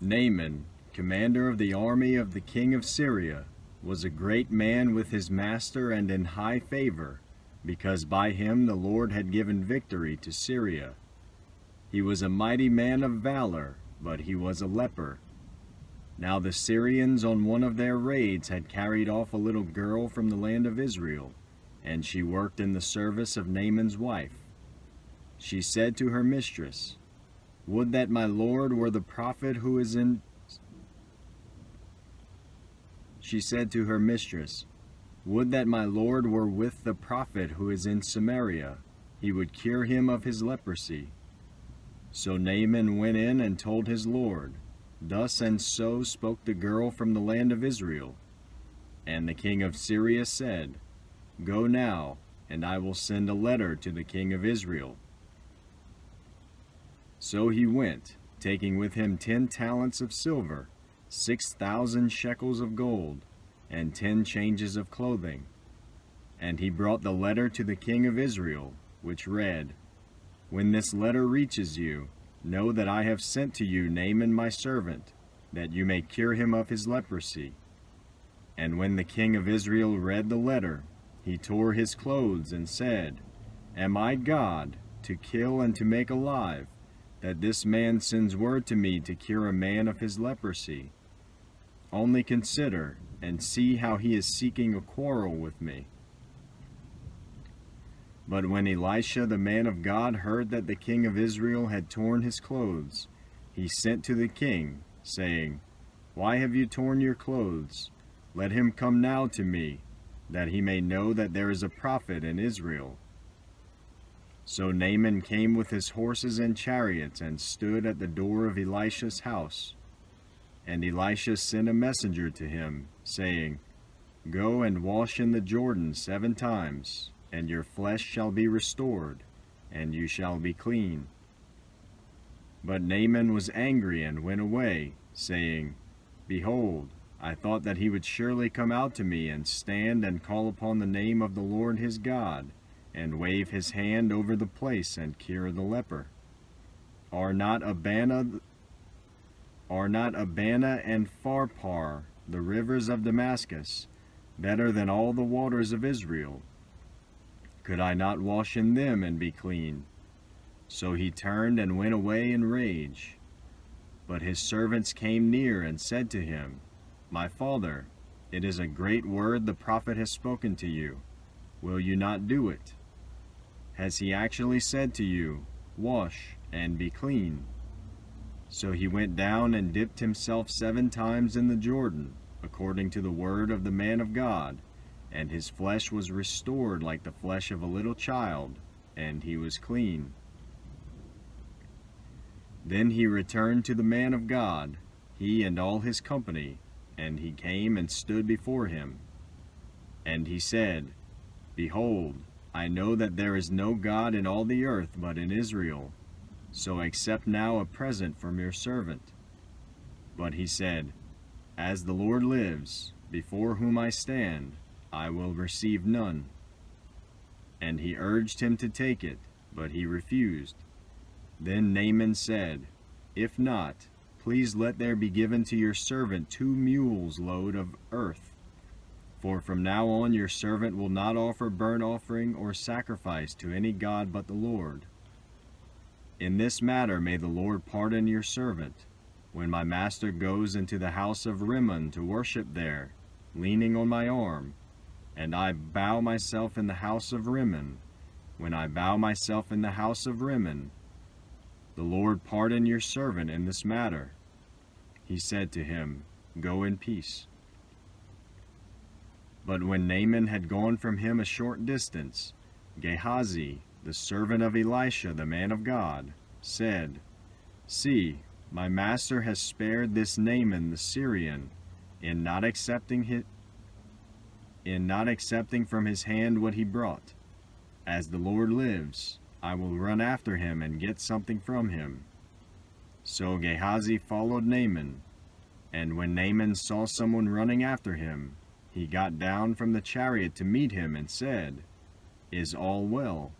Naaman, commander of the army of the king of Syria, was a great man with his master and in high favor, because by him the Lord had given victory to Syria. He was a mighty man of valor, but he was a leper. Now the Syrians on one of their raids had carried off a little girl from the land of Israel, and she worked in the service of Naaman's wife. She said to her mistress, "Would that my Lord were the prophet who is in..." She said to her mistress, "Would that my Lord were with the prophet who is in Samaria. He would cure him of his leprosy." So Naaman went in and told his Lord, "Thus and so spoke the girl from the land of Israel." And the king of Syria said, "Go now, and I will send a letter to the king of Israel." So he went, taking with him 10 talents of silver, 6,000 shekels of gold, and 10 changes of clothing. And he brought the letter to the king of Israel, which read, "When this letter reaches you, know that I have sent to you Naaman my servant, that you may cure him of his leprosy." And when the king of Israel read the letter, he tore his clothes and said, "Am I God, to kill and to make alive, that this man sends word to me to cure a man of his leprosy? Only consider and see how he is seeking a quarrel with me." But when Elisha the man of God heard that the king of Israel had torn his clothes, he sent to the king, saying, "Why have you torn your clothes? Let him come now to me, that he may know that there is a prophet in Israel." So Naaman came with his horses and chariots and stood at the door of Elisha's house. And Elisha sent a messenger to him, saying, "Go and wash in the Jordan 7 times, and your flesh shall be restored, and you shall be clean." But Naaman was angry and went away, saying, "Behold, I thought that he would surely come out to me and stand and call upon the name of the Lord his God, and wave his hand over the place and cure the leper. Are not Abana and Pharpar, the rivers of Damascus, better than all the waters of Israel? Could I not wash in them and be clean?" So he turned and went away in rage. But his servants came near and said to him, "My father, it is a great word the prophet has spoken to you. Will you not do it? Has he actually said to you, 'Wash and be clean'?" So he went down and dipped himself 7 times in the Jordan, according to the word of the man of God, and his flesh was restored like the flesh of a little child, and he was clean. Then he returned to the man of God, he and all his company, and he came and stood before him. And he said, "Behold, I know that there is no God in all the earth but in Israel. So accept now a present from your servant." But he said, "As the Lord lives, before whom I stand, I will receive none." And he urged him to take it, but he refused. Then Naaman said, "If not, please let there be given to your servant 2 mules' load of earth. For from now on your servant will not offer burnt offering or sacrifice to any god but the Lord. In this matter may the Lord pardon your servant, when my master goes into the house of Rimmon to worship there, leaning on my arm, and I bow myself in the house of Rimmon. When I bow myself in the house of Rimmon, the Lord pardon your servant in this matter." He said to him, "Go in peace." But when Naaman had gone from him a short distance, Gehazi, the servant of Elisha the man of God, said, "See, my master has spared this Naaman the Syrian, in not accepting from his hand what he brought. As the Lord lives, I will run after him and get something from him." So Gehazi followed Naaman, and when Naaman saw someone running after him, he got down from the chariot to meet him and said, "Is all well?"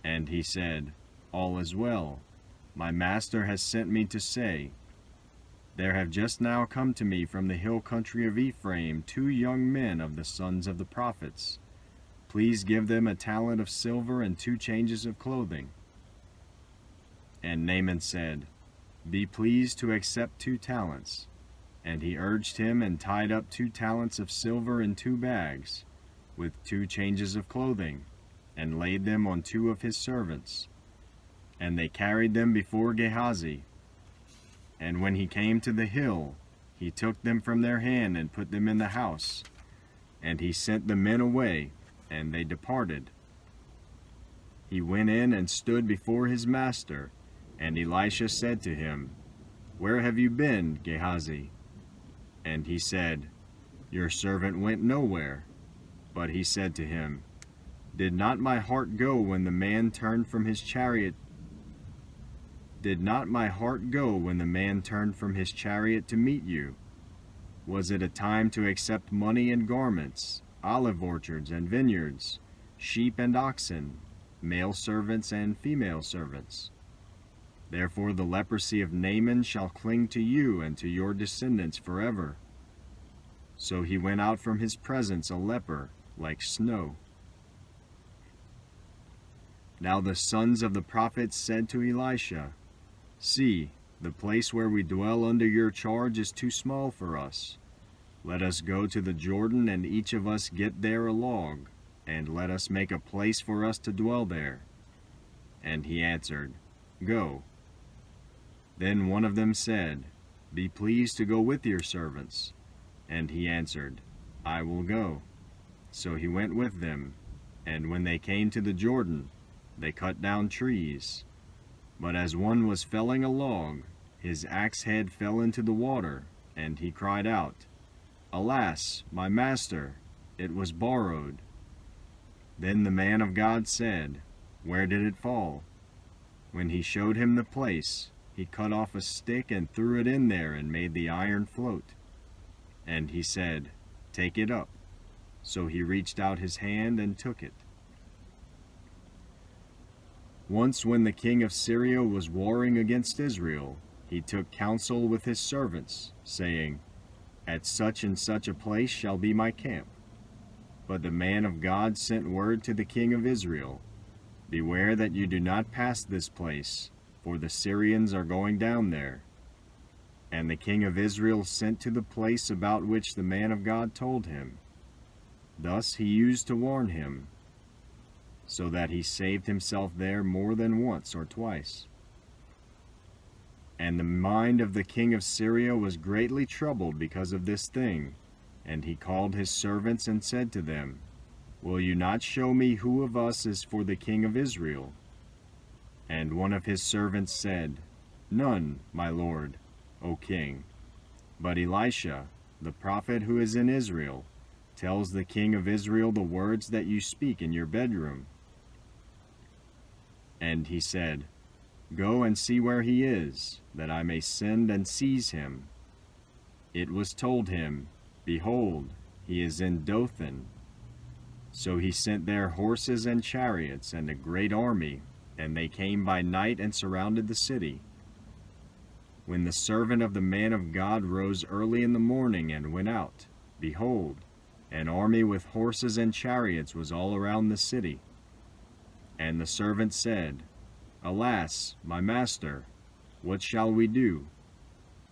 And he said, "All is well. My master has sent me to say." There have just now come to me from the hill country of Ephraim 2 young men of the sons of the prophets. Please give them a talent of silver and 2 changes of clothing." And Naaman said, "Be pleased to accept 2 talents. And he urged him and tied up 2 talents of silver in 2 bags, with 2 changes of clothing, and laid them on 2 of his servants. And they carried them before Gehazi. And when he came to the hill, he took them from their hand and put them in the house. And he sent the men away, and they departed. He went in and stood before his master, and Elisha said to him, "Where have you been, Gehazi?" And he said, "Your servant went nowhere." But he said to him, "Did not my heart go when the man turned from his chariot? Did not my heart go when the man turned from his chariot to meet you? Was it a time to accept money and garments, olive orchards and vineyards, sheep and oxen, male servants and female servants? Therefore the leprosy of Naaman shall cling to you and to your descendants forever." So he went out from his presence a leper, like snow. Now the sons of the prophets said to Elisha, "See, the place where we dwell under your charge is too small for us. Let us go to the Jordan, and each of us get there a log, and let us make a place for us to dwell there." And he answered, "Go." Then one of them said, "Be pleased to go with your servants." And he answered, "I will go." So he went with them, and when they came to the Jordan, they cut down trees. But as one was felling a log, his axe head fell into the water, and he cried out, "Alas, my master, it was borrowed." Then the man of God said, "Where did it fall?" When he showed him the place, he cut off a stick and threw it in there and made the iron float. And he said, "Take it up." So he reached out his hand and took it. Once when the king of Syria was warring against Israel, he took counsel with his servants, saying, "At such and such a place shall be my camp." But the man of God sent word to the king of Israel, "Beware that you do not pass this place, for the Syrians are going down there." And the king of Israel sent to the place about which the man of God told him. Thus he used to warn him, so that he saved himself there more than once or twice. And the mind of the king of Syria was greatly troubled because of this thing, and he called his servants and said to them, "Will you not show me who of us is for the king of Israel?" And one of his servants said, "None, my lord, O king. But Elisha, the prophet who is in Israel, tells the king of Israel the words that you speak in your bedroom." And he said, "Go and see where he is, that I may send and seize him." It was told him, "Behold, he is in Dothan." So he sent there horses and chariots and a great army, and they came by night and surrounded the city. When the servant of the man of God rose early in the morning and went out, behold, an army with horses and chariots was all around the city. And the servant said, "Alas, my master, what shall we do?"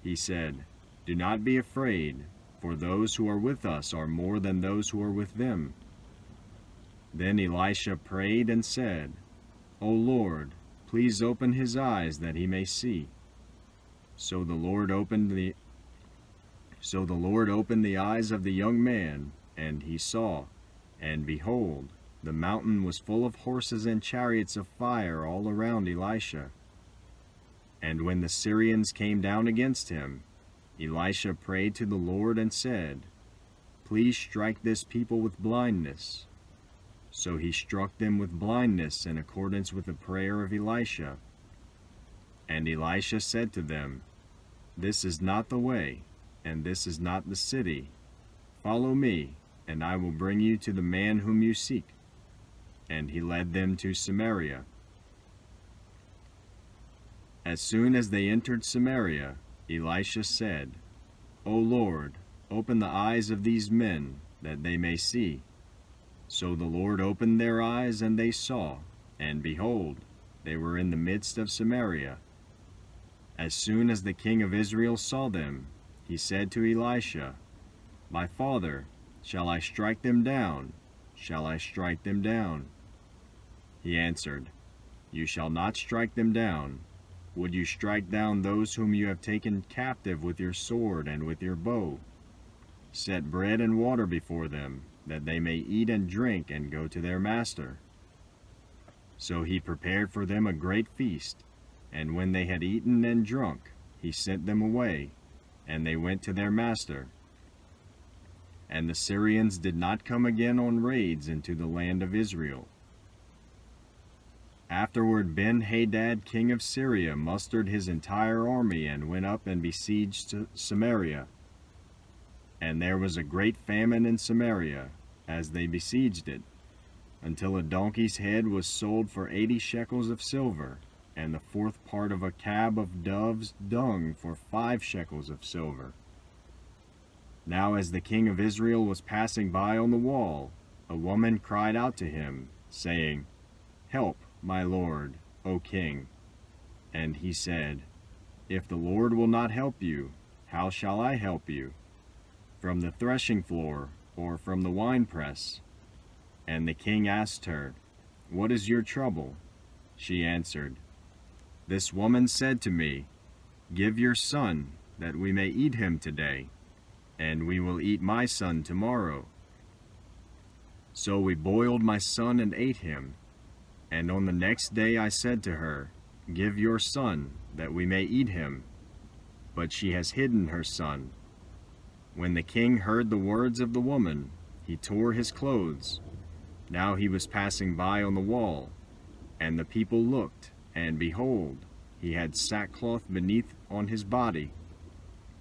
He said, "Do not be afraid, for those who are with us are more than those who are with them." Then Elisha prayed and said, "O Lord, please open his eyes that he may see." So the Lord opened the eyes of the young man, and he saw, and behold, the mountain was full of horses and chariots of fire all around Elisha. And when the Syrians came down against him, Elisha prayed to the Lord and said, "Please strike this people with blindness." So he struck them with blindness in accordance with the prayer of Elisha. And Elisha said to them, "This is not the way, and this is not the city. Follow me, and I will bring you to the man whom you seek." And he led them to Samaria. As soon as they entered Samaria, Elisha said, O Lord, open the eyes of these men, that they may see. So the Lord opened their eyes, and they saw, and behold, they were in the midst of Samaria. As soon as the king of Israel saw them, he said to Elisha, My father, shall I strike them down? Shall I strike them down? He answered, You shall not strike them down. Would you strike down those whom you have taken captive with your sword and with your bow? Set bread and water before them, that they may eat and drink and go to their master. So he prepared for them a great feast, and when they had eaten and drunk, he sent them away, and they went to their master. And the Syrians did not come again on raids into the land of Israel. Afterward Ben-Hadad king of Syria mustered his entire army and went up and besieged Samaria. And there was a great famine in Samaria, as they besieged it, until a donkey's head was sold for 80 shekels of silver, and the fourth part of a cab of dove's dung for 5 shekels of silver. Now as the king of Israel was passing by on the wall, a woman cried out to him, saying, Help, my lord, O king. And he said, If the Lord will not help you, how shall I help you? From the threshing floor, or from the winepress? And the king asked her, What is your trouble? She answered, This woman said to me, Give your son, that we may eat him today, and we will eat my son tomorrow. So we boiled my son and ate him. And on the next day I said to her, Give your son, that we may eat him. But she has hidden her son. When the king heard the words of the woman, he tore his clothes. Now he was passing by on the wall, and the people looked, and behold, he had sackcloth beneath on his body.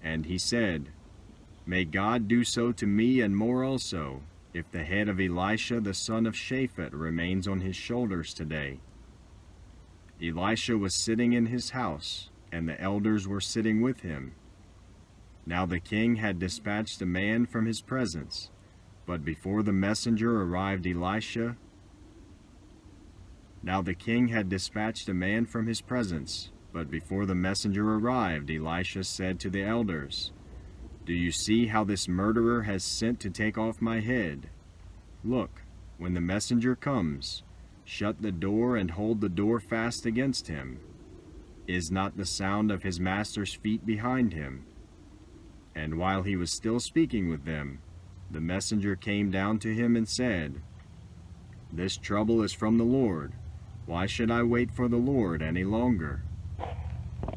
And he said, May God do so to me and more also, if the head of Elisha the son of Shaphat remains on his shoulders today. Elisha was sitting in his house, and the elders were sitting with him. Now the king had dispatched a man from his presence, but before the messenger arrived Elisha said to the elders, Do you see how this murderer has sent to take off my head? Look, when the messenger comes, shut the door and hold the door fast against him. Is not the sound of his master's feet behind him? And while he was still speaking with them, the messenger came down to him and said, This trouble is from the Lord. Why should I wait for the Lord any longer?